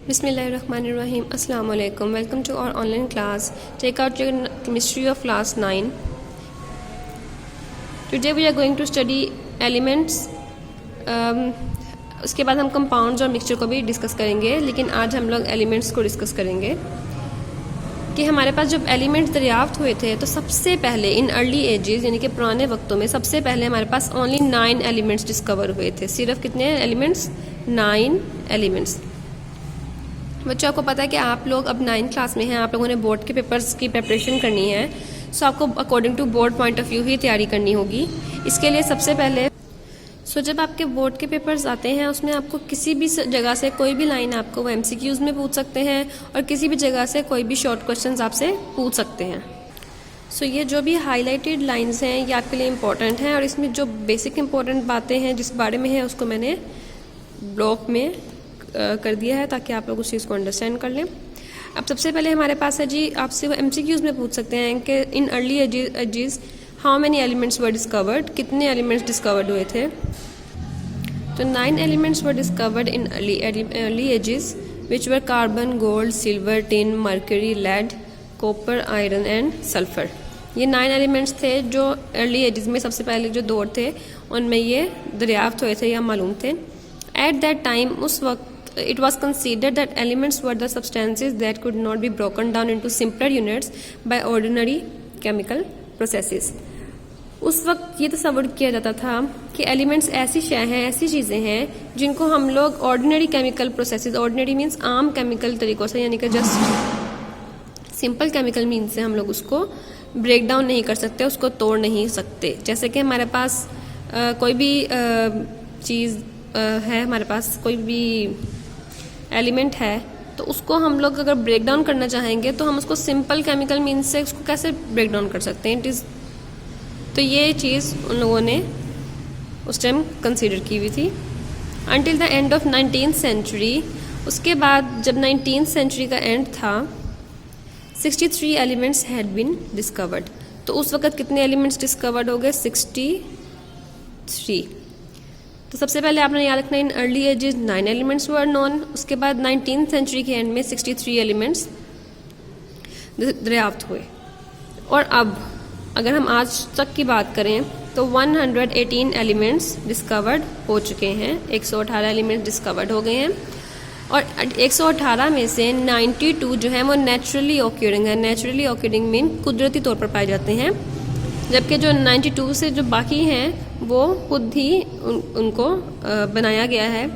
Bismillahirrahmanirrahim. Assalamu alaikum. Welcome to our online class. Take out your chemistry of class 9. Today we are going to study elements. उसके बाद हम compounds और mixture को भी discuss करेंगे, लेकिन आज हम लोग एलिमेंट्स को डिस्कस करेंगे कि हमारे पास जब एलिमेंट्स दरियाफ्त हुए थे तो सबसे पहले इन अर्ली एजेस यानी कि पुराने वक्तों में सबसे पहले हमारे पास ओनली 9 एलिमेंट्स डिस्कवर हुए थे। सिर्फ कितने एलिमेंट्स? 9 एलिमेंट्स। बच्चों, आपको पता है कि आप लोग अब 9th क्लास में हैं, आप लोगों ने बोर्ड के पेपर्स की प्रिपरेशन करनी है, सो आपको according to board point of view ही तैयारी करनी होगी। इसके लिए सबसे पहले जब आपके बोर्ड के पेपर्स आते हैं उसमें आपको किसी भी जगह से कोई भी लाइन आपको वो MCQs में पूछ सकते हैं और किसी भी जगह से कोई भी शॉर्ट क्वेश्चंस आपसे पूछ सकते हैं। ये जो भी हाईलाइटेड लाइंस हैं ये आपके लिए इम्पोर्टेंट हैं और इसमें जो बेसिक इम्पोर्टेंट बातें हैं जिस बारे में है उसको मैंने ब्लॉक में कर दिया है ताकि आप लोग उस चीज़ को अंडरस्टैंड कर लें। अब सबसे पहले हमारे पास है जी, आपसे वो MCQs में पूछ सकते हैं कि in early ages how many elements were discovered, कितने एलिमेंट्स डिस्कवर्ड हुए थे। तो 9 elements were discovered in early ages which were carbon, gold, silver, tin, mercury, lead, copper, iron and sulphur. ये 9 एलिमेंट्स थे जो अर्ली एजेस में सबसे पहले जो दौर थे उनमें ये दरियाफ्त हुए थे या मालूम थे। एट दैट टाइम, उस वक्त it was considered that elements were the substances that could not be broken down into simpler units by ordinary chemical processes. उस वक्त ये तस्वुर किया जाता था कि एलिमेंट्स ऐसी शय हैं, ऐसी चीज़ें हैं जिनको हम लोग ordinary chemical processes, ordinary means आम केमिकल तरीक़ों से यानी कि जस्ट सिंपल केमिकल मीन्स से हम लोग उसको ब्रेक डाउन नहीं कर सकते, उसको तोड़ नहीं सकते। जैसे कि हमारे पास कोई भी चीज़ है, हमारे पास कोई भी एलिमेंट है तो उसको हम लोग अगर ब्रेक डाउन करना चाहेंगे तो हम उसको सिंपल केमिकल मीन्स से उसको कैसे ब्रेक डाउन कर सकते हैं। तो ये चीज़ उन लोगों ने उस टाइम कंसीडर की हुई थी until the end of 19th century. उसके बाद जब 19th सेंचुरी का एंड था 63 एलिमेंट्स हैड बीन डिस्कवर्ड। तो उस वक्त कितने एलिमेंट्स डिस्कवर्ड हो गए? 63। तो सबसे पहले आपने याद रखना इन early edges 9 elements were known. उसके बाद 19th सेंचुरी के एंड में 63 एलिमेंट्स दरियाफ्त हुए। और अब अगर हम आज तक की बात करें तो 118 एलिमेंट्स डिस्कवर्ड हो चुके हैं, 118 एलिमेंट्स डिस्कवर्ड हो गए हैं और 118 में से 92 जो है वो नेचुरली ऑक्यूरिंग है। नेचुरली ऑक्यूरिंग मीन कुदरती तौर पर पाए जाते हैं, जबकि जो 92 से जो बाकी हैं वो खुद ही उनको बनाया गया है।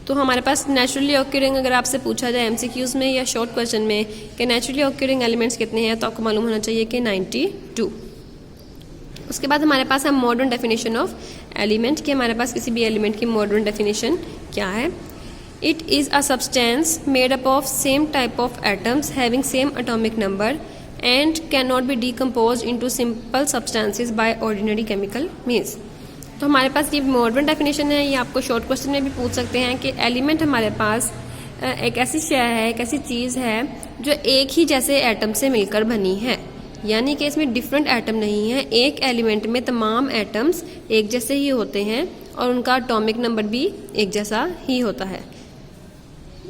तो हमारे पास नेचुरली ऑक्यूरिंग अगर आपसे पूछा जाए MCQs में या शॉर्ट क्वेश्चन में कि नेचुरली ऑक्यूरिंग एलिमेंट्स कितने हैं तो आपको मालूम होना चाहिए कि 92। उसके बाद हमारे पास है मॉडर्न डेफिनेशन ऑफ एलिमेंट कि हमारे पास किसी भी एलिमेंट की मॉडर्न डेफिनेशन क्या है। It is a substance made up of same type of atoms having same atomic number and cannot be decomposed into simple substances by ordinary chemical means। तो हमारे पास ये मॉडर्न डेफिनेशन है, ये आपको short question में भी पूछ सकते हैं कि एलिमेंट हमारे पास एक ऐसी शय है, एक ऐसी चीज़ है जो एक ही जैसे एटम से मिलकर बनी है, यानी कि इसमें डिफरेंट एटम नहीं है। एक एलिमेंट में तमाम एटम्स एक जैसे ही होते हैं और उनका एटॉमिक नंबर भी एक जैसा ही होता है।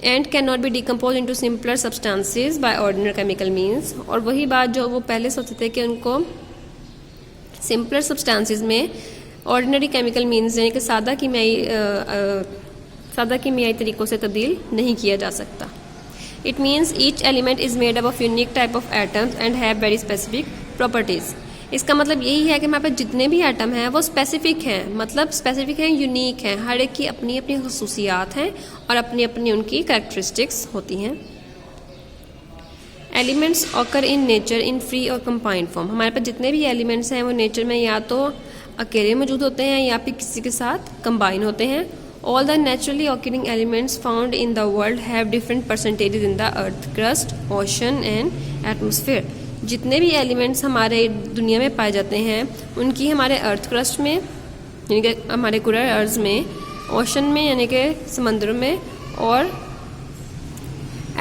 And can not be decompose into simpler substances by ordinary chemical means. और वही बात जो वो पहले सोचते थे कि उनको सिंपलर सब्सटेंसेज में ऑर्डिनरी केमिकल मीन्स यानी कि सादा कीमियाई तरीक़ों से तब्दील नहीं किया जा सकता। It means each element is made up of unique type of atoms and have very specific properties. इसका मतलब यही है कि हमारे पास जितने भी एटम हैं वो स्पेसिफिक हैं, मतलब स्पेसिफिक हैं, यूनिक हैं, हर एक की अपनी अपनी खसूसियात हैं और अपनी अपनी उनकी कैरेक्टरिस्टिक्स होती हैं। Elements occur in nature in free और कंबाइंड फॉर्म। हमारे पास जितने भी एलिमेंट्स हैं वो नेचर में या तो अकेले मौजूद होते हैं या फिर किसी के साथ कंबाइन होते हैं। All the naturally occurring elements found in the world have different percentages in the earth crust, ocean and atmosphere. जितने भी एलिमेंट्स हमारे दुनिया में पाए जाते हैं उनकी हमारे अर्थ क्रस्ट में यानी कि हमारे कुरल अर्ज़ में, ओशन में यानी कि समंदरों में और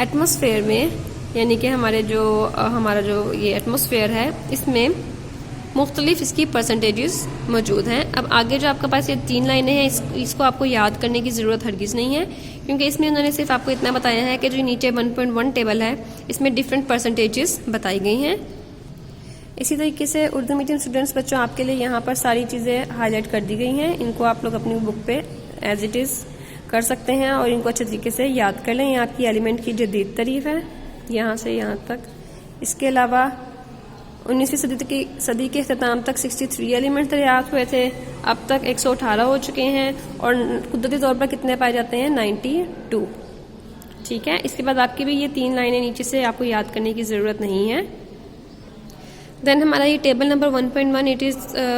एटमॉस्फेयर में यानी कि हमारा जो ये एटमॉस्फेयर है इसमें मुख्तलिफ इसकी परसेंटेजेस मौजूद हैं। अब आगे जो आपके पास ये 3 लाइनें हैं इसको आपको याद करने की ज़रूरत हरगिज़ नहीं है, क्योंकि इसमें उन्होंने सिर्फ आपको इतना बताया है कि जो नीचे 1.1 टेबल है इसमें डिफरेंट परसेंटेजेस बताई गई हैं। इसी तरीके से उर्दू मीडियम स्टूडेंट्स बच्चों आपके लिए यहाँ पर सारी चीज़ें हाईलाइट कर दी गई हैं। इनको आप लोग अपनी बुक पे एज इट इज़ कर सकते हैं और इनको अच्छे तरीके से याद कर लें। ये आपकी एलिमेंट की जदीद तारीफ है यहाँ से यहाँ तक। इसके अलावा 19वीं सदी के अख्ताम तक 63 एलिमेंट दरियाफ्त हुए थे, अब तक 118 हो चुके हैं और कुदरती तौर पर कितने पाए जाते हैं 92। ठीक है, इसके बाद आपकी भी ये 3 लाइनें नीचे से आपको याद करने की ज़रूरत नहीं है। देन हमारा ये table number 1.1 it is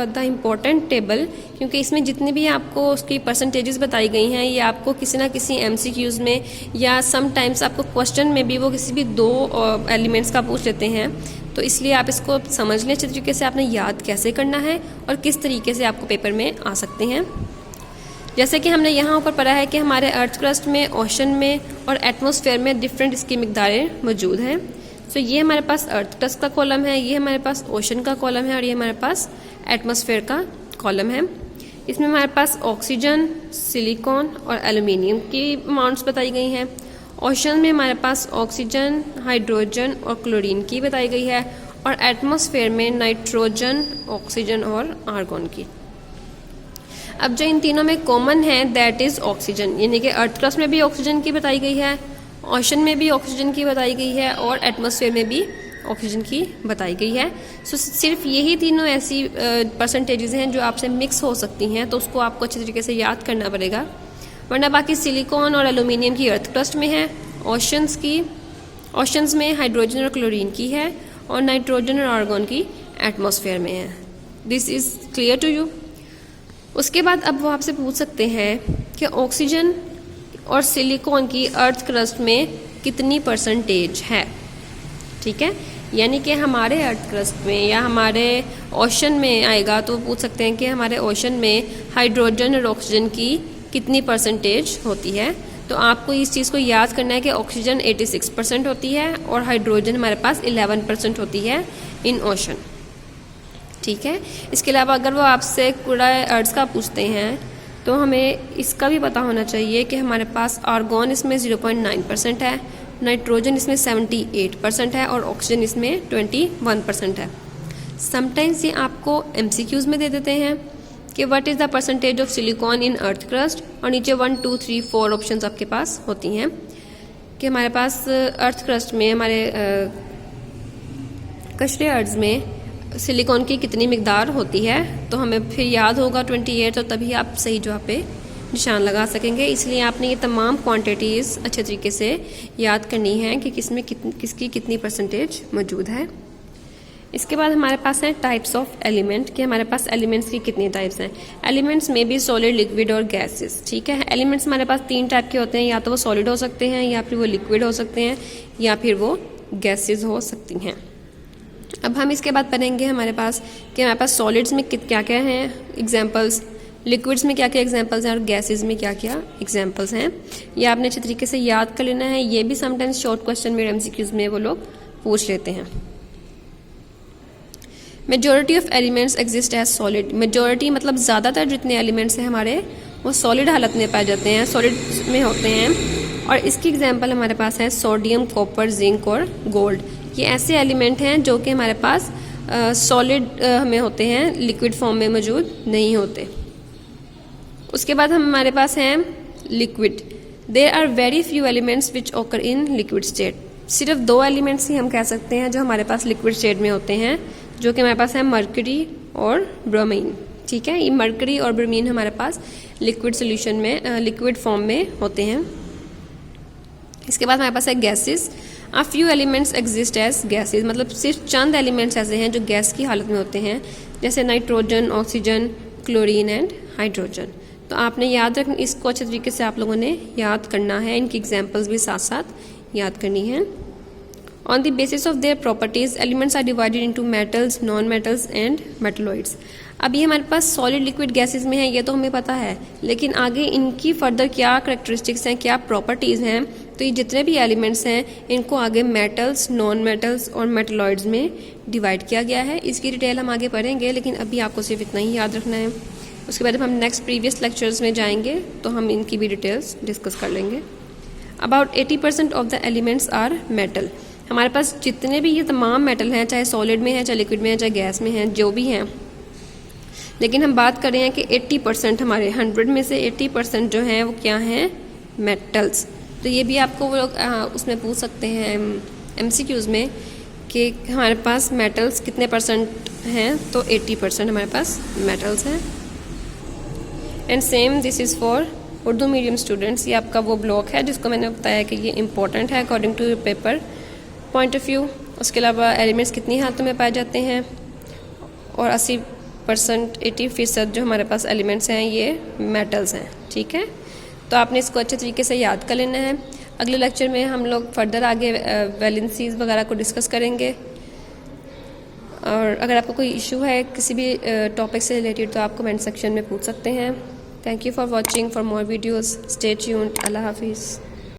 the important table, क्योंकि इसमें जितनी भी आपको उसकी परसेंटेजेस बताई गई हैं ये आपको किसी ना किसी MCQs में या समटाइम्स आपको क्वेश्चन में भी वो किसी भी 2 एलिमेंट्स का पूछ लेते हैं। तो इसलिए आप इसको समझ लें अच्छे तरीके से आपने याद कैसे करना है और किस तरीके से आपको पेपर में आ सकते हैं। जैसे कि हमने यहाँ ऊपर पढ़ा है कि हमारे अर्थ क्रस्ट में, ओशन में और एटमॉस्फेयर में डिफरेंट इसकी मिकदारें मौजूद हैं। तो ये हमारे पास अर्थ क्रस्ट का कॉलम है, ये हमारे पास ओशन का कॉलम है और ये हमारे पास एटमॉस्फेयर का कॉलम है। इसमें हमारे पास ऑक्सीजन, सिलिकॉन और एल्यूमिनियम की अमाउंट्स बताई गई हैं। ओशन में हमारे पास ऑक्सीजन, हाइड्रोजन और क्लोरीन की बताई गई है और एटमॉस्फेयर में नाइट्रोजन, ऑक्सीजन और आर्गन की। अब जो इन तीनों में कॉमन है दैट इज़ ऑक्सीजन, यानी कि अर्थ क्रस्ट में भी ऑक्सीजन की बताई गई है, ओशन में भी ऑक्सीजन की बताई गई है और एटमॉस्फेयर में भी ऑक्सीजन की बताई गई है। सो सिर्फ यही तीनों ऐसी परसेंटेजेस हैं जो आपसे मिक्स हो सकती हैं, तो उसको आपको अच्छे तरीके से याद करना पड़ेगा, वरना बाकी सिलिकॉन और एल्यूमिनियम की अर्थ क्रस्ट में है, ओशंस में हाइड्रोजन और क्लोरीन की है और नाइट्रोजन और आर्गन की एटमॉस्फेयर में है। This is clear to you. उसके बाद अब वो आपसे पूछ सकते हैं कि ऑक्सीजन और सिलिकॉन की अर्थ क्रस्ट में कितनी परसेंटेज है। ठीक है, यानी कि हमारे अर्थ क्रस्ट में या हमारे ओशन में आएगा तो पूछ सकते हैं कि हमारे ओशन में हाइड्रोजन और ऑक्सीजन की कितनी परसेंटेज होती है। तो आपको इस चीज़ को याद करना है कि ऑक्सीजन 86% होती है और हाइड्रोजन हमारे पास 11% होती है इन ओशन। ठीक है, इसके अलावा अगर वो आपसे पूरा अर्थ का पूछते हैं तो हमें इसका भी पता होना चाहिए कि हमारे पास आर्गन इसमें 0.9% है, नाइट्रोजन इसमें 78% है और ऑक्सीजन इसमें 21% है। समटाइम्स ये आपको MCQs में दे देते हैं कि what is the percentage of silicon in earth crust और नीचे 1, 2, 3, 4 ऑप्शंस आपके पास होती हैं कि हमारे पास अर्थ क्रस्ट में, हमारे कशरे अर्ज में सिलिकॉन की कितनी मिकदार होती है। तो हमें फिर याद होगा 28, तो तभी आप सही जगह पे निशान लगा सकेंगे। इसलिए आपने ये तमाम क्वांटिटीज़ अच्छे तरीके से याद करनी है कि किसकी कितनी परसेंटेज मौजूद है। इसके बाद हमारे पास है टाइप्स ऑफ एलिमेंट, कि हमारे पास एलिमेंट्स की कितनी टाइप्स हैं। एलिमेंट्स में भी सॉलिड, लिक्विड और गैसेस। ठीक है, एलिमेंट्स हमारे पास 3 टाइप के होते हैं, या तो वो सॉलिड हो सकते हैं, या फिर वो लिक्विड हो सकते हैं, या फिर वो गैसेस हो सकती हैं। अब हम इसके बाद पढ़ेंगे हमारे पास कि हमारे पास सॉलिड्स में क्या क्या हैं एग्जांपल्स, लिक्विड्स में क्या क्या एग्जांपल्स हैं और गैसेस में क्या क्या एग्जांपल्स हैं। ये आपने अच्छे तरीके से याद कर लेना है। ये भी समटाइम्स शॉर्ट क्वेश्चन में MCQs में वो लोग पूछ लेते हैं। Majority of elements exist as solid. Majority मतलब ज़्यादातर जितने एलिमेंट्स हैं हमारे वो सॉलिड हालत में पाए जाते हैं, सॉलिड में होते हैं। और इसकी एग्जांपल हमारे पास है सोडियम, कॉपर, जिंक और गोल्ड। ये ऐसे एलिमेंट हैं जो कि हमारे पास सॉलिड हमें होते हैं, लिक्विड फॉर्म में मौजूद नहीं होते। उसके बाद हमारे पास हैं liquid. There are very few elements which occur in liquid state. सिर्फ 2 एलिमेंट्स ही हम कह सकते हैं जो हमारे पास लिक्विड स्टेट में होते हैं, जो कि हमारे पास है मर्करी और ब्रोमीन। ठीक है, ये मर्करी और ब्रोमीन हमारे पास लिक्विड सोल्यूशन में, लिक्विड फॉर्म में होते हैं। इसके बाद हमारे पास है gases. A few elements exist as gases, मतलब सिर्फ चंद एलिमेंट्स ऐसे हैं जो गैस की हालत में होते हैं, जैसे nitrogen, oxygen, chlorine and hydrogen. तो आपने याद रखना, इसको अच्छे तरीके से आप लोगों ने याद करना है, इनकी एग्जाम्पल्स भी साथ साथ याद करनी है। On the basis of their properties elements are divided into metals, non metals and metalloids. अब ये हमारे पास सॉलिड, लिक्विड, गैसेस में है, ये तो हमें पता है, लेकिन आगे इनकी फर्दर क्या करेक्टरिस्टिक्स हैं, क्या प्रॉपर्टीज़ हैं, तो ये जितने भी एलिमेंट्स हैं इनको आगे मेटल्स, नॉन मेटल्स और मेटलॉइड्स में डिवाइड किया गया है। इसकी डिटेल हम आगे पढ़ेंगे, लेकिन अभी आपको सिर्फ इतना ही याद रखना है। उसके बाद हम नेक्स्ट प्रीवियस लेक्चर्स में जाएंगे तो हम इनकी भी डिटेल्स डिस्कस कर लेंगे। About 80% of the elements are metal. हमारे पास जितने भी ये तमाम मेटल हैं, चाहे सॉलिड में हैं, चाहे लिक्विड में हैं, चाहे गैस में हैं, जो भी हैं, लेकिन हम बात कर रहे हैं कि 80% हमारे 100 में से 80% जो हैं वो क्या हैं, मेटल्स। तो ये भी आपको वो लोग उसमें पूछ सकते हैं MCQs में कि हमारे पास मेटल्स कितने परसेंट हैं, तो 80% हमारे पास मेटल्स हैं। And same this is for Urdu medium students. ये आपका वो ब्लॉक है जिसको मैंने बताया कि ये इंपॉर्टेंट है according to paper point of view. उसके अलावा एलिमेंट्स कितनी हाथों में पाए जाते हैं, और 80% जो हमारे पास एलिमेंट्स हैं ये मेटल्स हैं। ठीक है, तो आपने इसको अच्छे तरीके से याद कर लेना है। अगले लेक्चर में हम लोग फर्दर आगे वैलेंसीज वगैरह को डिस्कस करेंगे। और अगर आपको कोई इशू है किसी भी टॉपिक से रिलेटेड तो आप कमेंट सेक्शन में पूछ सकते हैं। Thank you for watching. For more videos stay tuned. अल्लाह हाफिज़।